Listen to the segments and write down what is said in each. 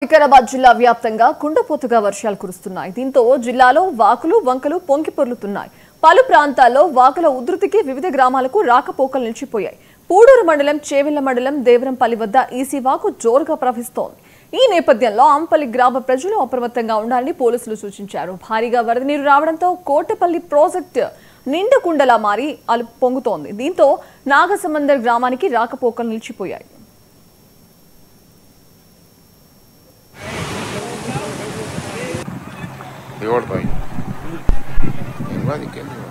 వికారాబాద్ జిల్లా వ్యాప్తంగా కుండపోతగా వర్షాలు కురుస్తున్నాయి. దీంతో జిల్లాలో వాకులు వంకలు పొంగి పొర్లుతున్నాయి. పలు ప్రాంతాల్లో వాకుల ఉధృతికి వివిధ గ్రామాలకు రాకపోకలు నిలిచిపోయాయి. పూడూరు మండలం, చేవెళ్ల మండలం, దేవరంపల్లి వద్ద ఈసీ వాకు జోరుగా ప్రవహిస్తోంది. ఈ నేపథ్యంలో అంపల్లి గ్రామ ప్రజలు అప్రమత్తంగా ఉండాలని పోలీసులు సూచించారు. భారీగా వరద నీరు రావడంతో కోటపల్లి ప్రాజెక్టు నిండుకుండలా మారి పొంగుతోంది. దీంతో నాగసమందర్ గ్రామానికి రాకపోకలు నిలిచిపోయాయి.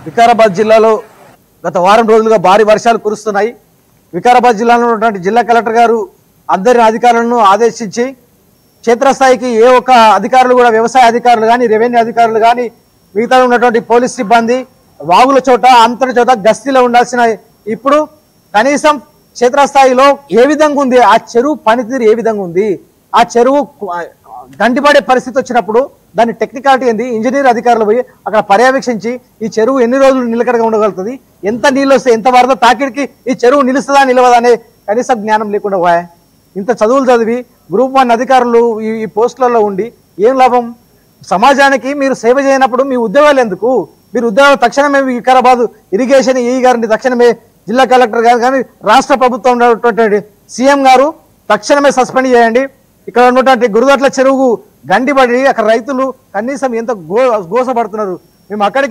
వికారాబాద్ జిల్లాలో గత వారం రోజులుగా భారీ వర్షాలు కురుస్తున్నాయి. వికారాబాద్ జిల్లాలో ఉన్నటువంటి జిల్లా కలెక్టర్ గారు అందరి అధికారులను ఆదేశించి క్షేత్రస్థాయికి ఏ ఒక్క అధికారులు కూడా, వ్యవసాయ అధికారులు కానీ, రెవెన్యూ అధికారులు కానీ, మిగతా ఉన్నటువంటి పోలీస్ సిబ్బంది వాగుల చోట అంతటి చోట గస్తీలో ఉండాల్సిన ఇప్పుడు కనీసం క్షేత్రస్థాయిలో ఏ విధంగా ఉంది, ఆ చెరువు పనితీరు ఏ విధంగా ఉంది, ఆ చెరువు గంటిపడే పరిస్థితి వచ్చినప్పుడు దాని టెక్నికాలిటీ ఏంది, ఇంజనీర్ అధికారులు పోయి అక్కడ పర్యవేక్షించి ఈ చెరువు ఎన్ని రోజులు నిలకడగా ఉండగలుగుతుంది, ఎంత నీళ్ళు వస్తే, ఎంత వరద తాకిడికి ఈ చెరువు నిలుస్తుందా నిలవదా అనే కనీస జ్ఞానం లేకుండా పోయా. ఇంత చదువులు చదివి గ్రూప్ 1 అధికారులు ఈ పోస్టులలో ఉండి ఏం లాభం? సమాజానికి మీరు సేవ చేయనప్పుడు మీ ఉద్యోగాలు ఎందుకు? మీరు ఉద్యోగాలు తక్షణమే వికారాబాద్ ఇరిగేషన్ ఈ గారిని తక్షణమే జిల్లా కలెక్టర్ గారు కానీ, రాష్ట్ర ప్రభుత్వం ఉన్నటువంటి సీఎం గారు తక్షణమే సస్పెండ్ చేయండి. ఇక్కడ ఉన్నటువంటి గురుగట్ల చెరువు గండిపడి అక్కడ రైతులు కనీసం ఎంత గోసపడుతున్నారు. మేము అక్కడికి